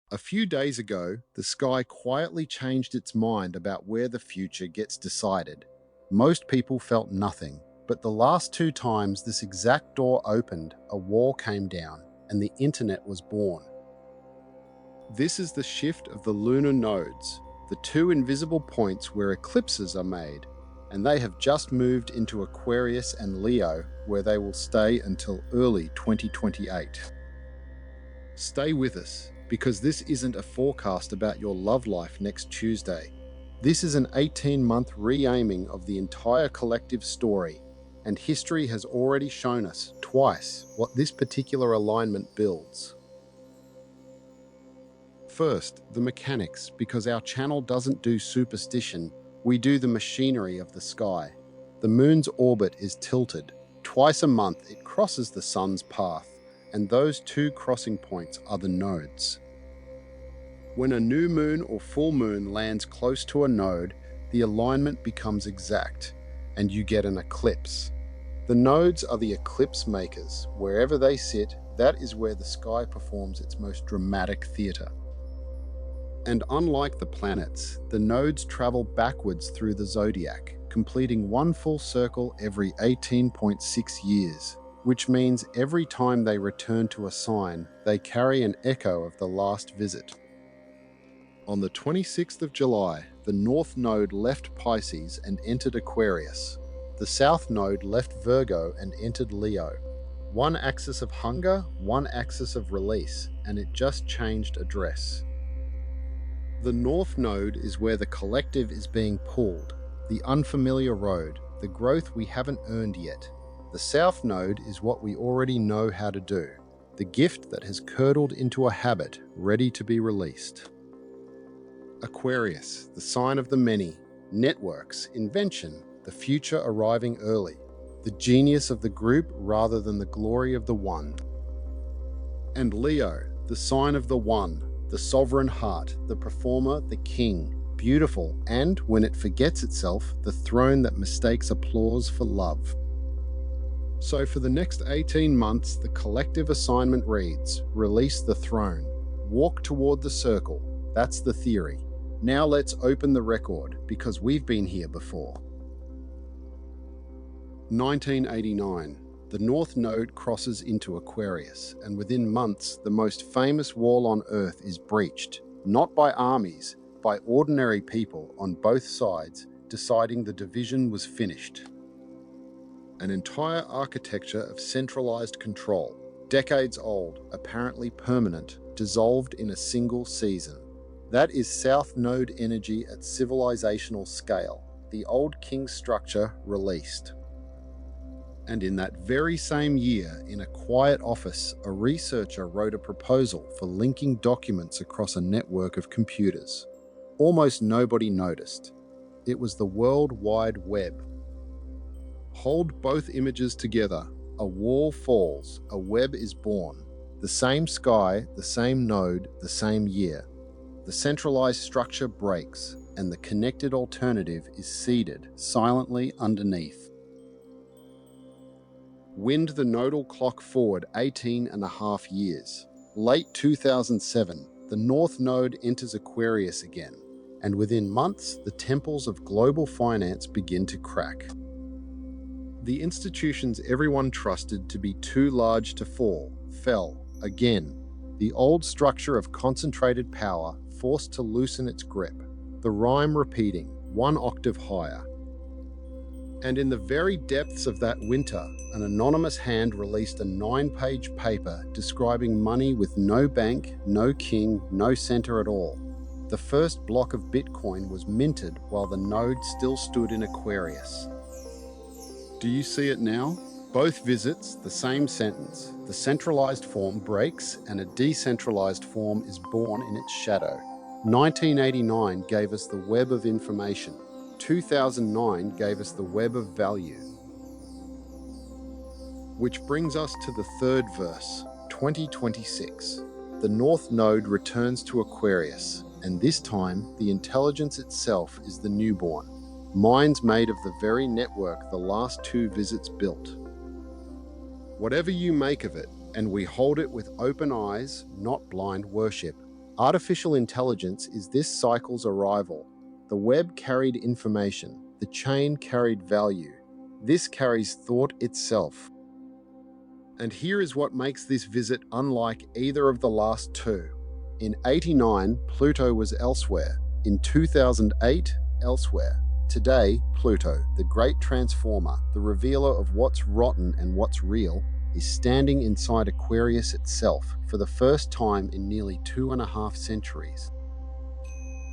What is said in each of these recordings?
A few days ago, the sky quietly changed its mind about where the future gets decided. Most people felt nothing, but the last two times this exact door opened, a wall came down, and the internet was born. This is the shift of the lunar nodes, the two invisible points where eclipses are made, and they have just moved into Aquarius and Leo, where they will stay until early 2028. Stay with us, because this isn't a forecast about your love life next Tuesday. This is an 18-month re-aiming of the entire collective story, and history has already shown us, twice, what this particular alignment builds. First, the mechanics, because our channel doesn't do superstition, we do the machinery of the sky. The moon's orbit is tilted. Twice a month it crosses the sun's path, and those two crossing points are the nodes. When a new moon or full moon lands close to a node, the alignment becomes exact, and you get an eclipse. The nodes are the eclipse-makers. Wherever they sit, that is where the sky performs its most dramatic theatre. And unlike the planets, the nodes travel backwards through the Zodiac, completing one full circle every 18.6 years, which means every time they return to a sign, they carry an echo of the last visit. On the 26th of July, the North Node left Pisces and entered Aquarius. The South Node left Virgo and entered Leo. One axis of hunger, one axis of release, and it just changed address. The North Node is where the collective is being pulled, the unfamiliar road, the growth we haven't earned yet. The South Node is what we already know how to do, the gift that has curdled into a habit, ready to be released. Aquarius, the sign of the many, networks, invention, the future arriving early, the genius of the group rather than the glory of the one. And Leo, the sign of the one, the sovereign heart, the performer, the king, beautiful, and, when it forgets itself, the throne that mistakes applause for love. So for the next 18 months, the collective assignment reads, release the throne, walk toward the circle. That's the theory. Now let's open the record, because we've been here before. 1989. The North Node crosses into Aquarius, and within months, the most famous wall on Earth is breached, not by armies, by ordinary people on both sides, deciding the division was finished. An entire architecture of centralized control, decades old, apparently permanent, dissolved in a single season. That is South Node energy at civilizational scale, the old king structure released. And in that very same year, in a quiet office, a researcher wrote a proposal for linking documents across a network of computers. Almost nobody noticed. It was the World Wide Web. Hold both images together. A wall falls, a web is born. The same sky, the same node, the same year. The centralized structure breaks, and the connected alternative is seeded silently underneath. Wind the nodal clock forward 18.5 years. Late 2007, the North Node enters Aquarius again, and within months, the temples of global finance begin to crack. The institutions everyone trusted to be too large to fall, fell, again. The old structure of concentrated power forced to loosen its grip, the rhyme repeating, one octave higher. And in the very depths of that winter, an anonymous hand released a 9-page paper describing money with no bank, no king, no center at all. The first block of Bitcoin was minted while the node still stood in Aquarius. Do you see it now? Both visits, the same sentence. The centralized form breaks and a decentralized form is born in its shadow. 1989 gave us the web of information. 2009 gave us the web of value. Which brings us to the third verse, 2026. The North Node returns to Aquarius, and this time the intelligence itself is the newborn. Minds made of the very network the last two visits built. Whatever you make of it, and we hold it with open eyes, not blind worship, Artificial intelligence is this cycle's arrival. The web carried information, the chain carried value. This carries thought itself. And here is what makes this visit unlike either of the last two. In 89, Pluto was elsewhere. In 2008, elsewhere. Today, Pluto, the great transformer, the revealer of what's rotten and what's real, is standing inside Aquarius itself for the first time in nearly 2.5 centuries.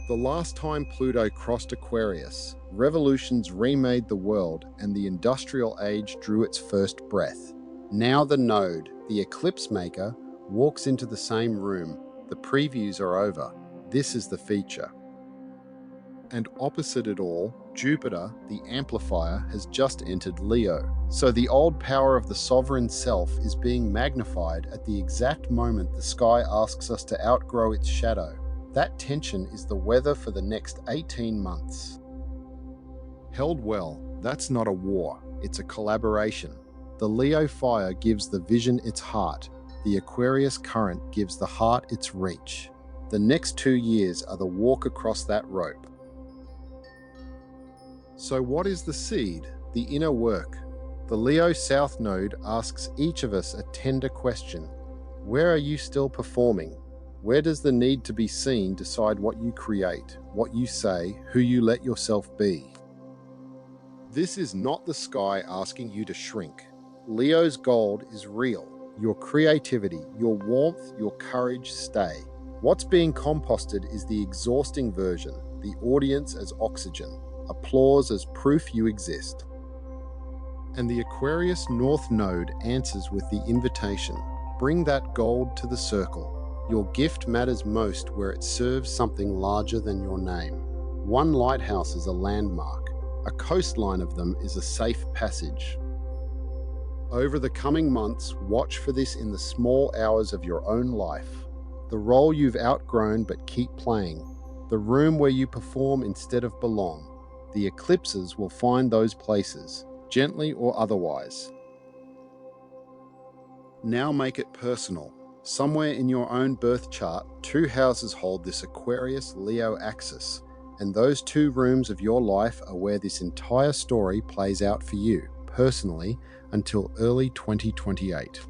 The last time Pluto crossed Aquarius, revolutions remade the world and the industrial age drew its first breath. Now the node, the eclipse-maker, walks into the same room. The previews are over. This is the feature. And opposite it all, Jupiter, the amplifier, has just entered Leo. So the old power of the sovereign self is being magnified at the exact moment the sky asks us to outgrow its shadow. That tension is the weather for the next 18 months. Held well, that's not a war, it's a collaboration. The Leo fire gives the vision its heart. The Aquarius current gives the heart its reach. The next 2 years are the walk across that rope. So what is the seed, the inner work? The Leo South Node asks each of us a tender question. Where are you still performing? Where does the need to be seen decide what you create, what you say, who you let yourself be? This is not the sky asking you to shrink. Leo's gold is real. Your creativity, your warmth, your courage stay. What's being composted is the exhausting version, the audience as oxygen, applause as proof you exist. And the Aquarius North Node answers with the invitation. Bring that gold to the circle. Your gift matters most where it serves something larger than your name. One lighthouse is a landmark. A coastline of them is a safe passage. Over the coming months, watch for this in the small hours of your own life. The role you've outgrown but keep playing. The room where you perform instead of belong. The eclipses will find those places, gently or otherwise. Now make it personal. Somewhere in your own birth chart, 2 houses hold this Aquarius-Leo axis, and those 2 rooms of your life are where this entire story plays out for you, personally, until early 2028.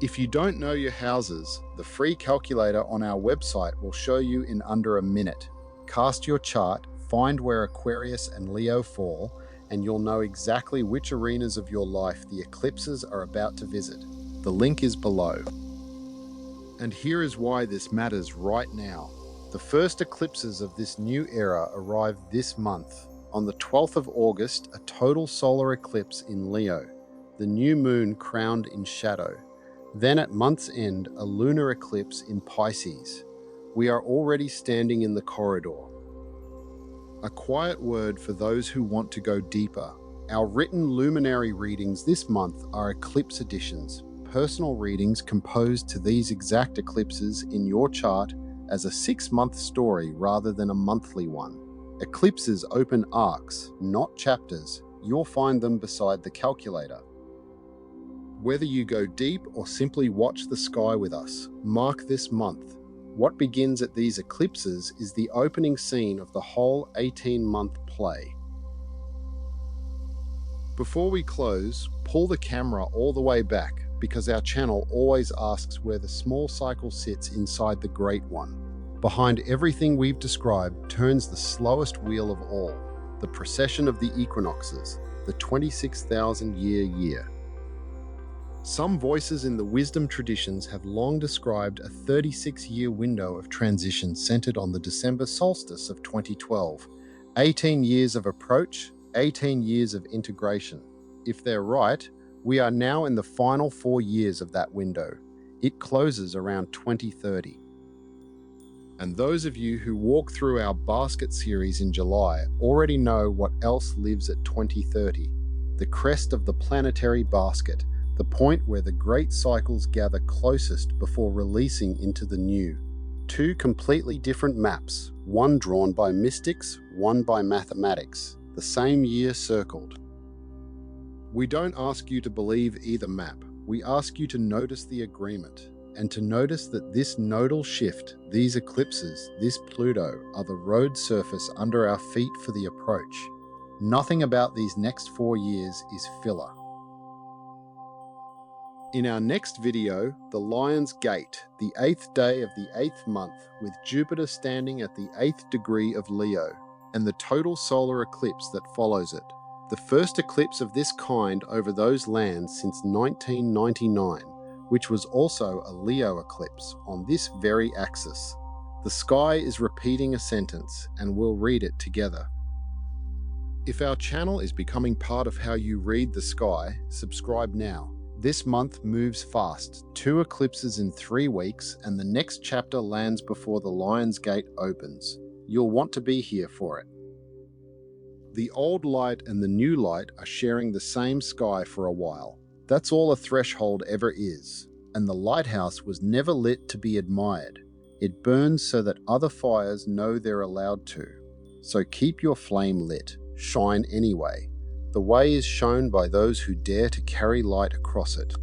If you don't know your houses, the free calculator on our website will show you in under a minute. Cast your chart, find where Aquarius and Leo fall, and you'll know exactly which arenas of your life the eclipses are about to visit. The link is below. And here is why this matters right now. The first eclipses of this new era arrive this month. On the 12th of August, a total solar eclipse in Leo, the new moon crowned in shadow. Then at month's end, a lunar eclipse in Pisces. We are already standing in the corridor. A quiet word for those who want to go deeper. Our written luminary readings this month are eclipse editions, personal readings composed to these exact eclipses in your chart as a 6-month story rather than a monthly one. Eclipses open arcs, not chapters. You'll find them beside the calculator. Whether you go deep or simply watch the sky with us, mark this month. What begins at these eclipses is the opening scene of the whole 18-month play. Before we close, pull the camera all the way back because our channel always asks where the small cycle sits inside the great one. Behind everything we've described turns the slowest wheel of all, the precession of the equinoxes, the 26,000-year year. Some voices in the wisdom traditions have long described a 36-year window of transition centered on the December solstice of 2012. 18 years of approach, 18 years of integration. If they're right, we are now in the final 4 years of that window. It closes around 2030. And those of you who walk through our basket series in July already know what else lives at 2030. The crest of the planetary basket, the point where the great cycles gather closest before releasing into the new. 2 completely different maps, one drawn by mystics, one by mathematics, the same year circled. We don't ask you to believe either map, we ask you to notice the agreement. and to notice that this nodal shift, these eclipses, this Pluto, are the road surface under our feet for the approach. Nothing about these next 4 years is filler. In our next video, the Lion's Gate, the 8th day of the 8th month, with Jupiter standing at the 8th degree of Leo, and the total solar eclipse that follows it. The first eclipse of this kind over those lands since 1999, which was also a Leo eclipse on this very axis. The sky is repeating a sentence, and we'll read it together. If our channel is becoming part of how you read the sky, subscribe now. This month moves fast, 2 eclipses in 3 weeks, and the next chapter lands before the Lion's Gate opens. You'll want to be here for it. The old light and the new light are sharing the same sky for a while. That's all a threshold ever is, and the lighthouse was never lit to be admired. It burns so that other fires know they're allowed to. So keep your flame lit, shine anyway. The way is shown by those who dare to carry light across it.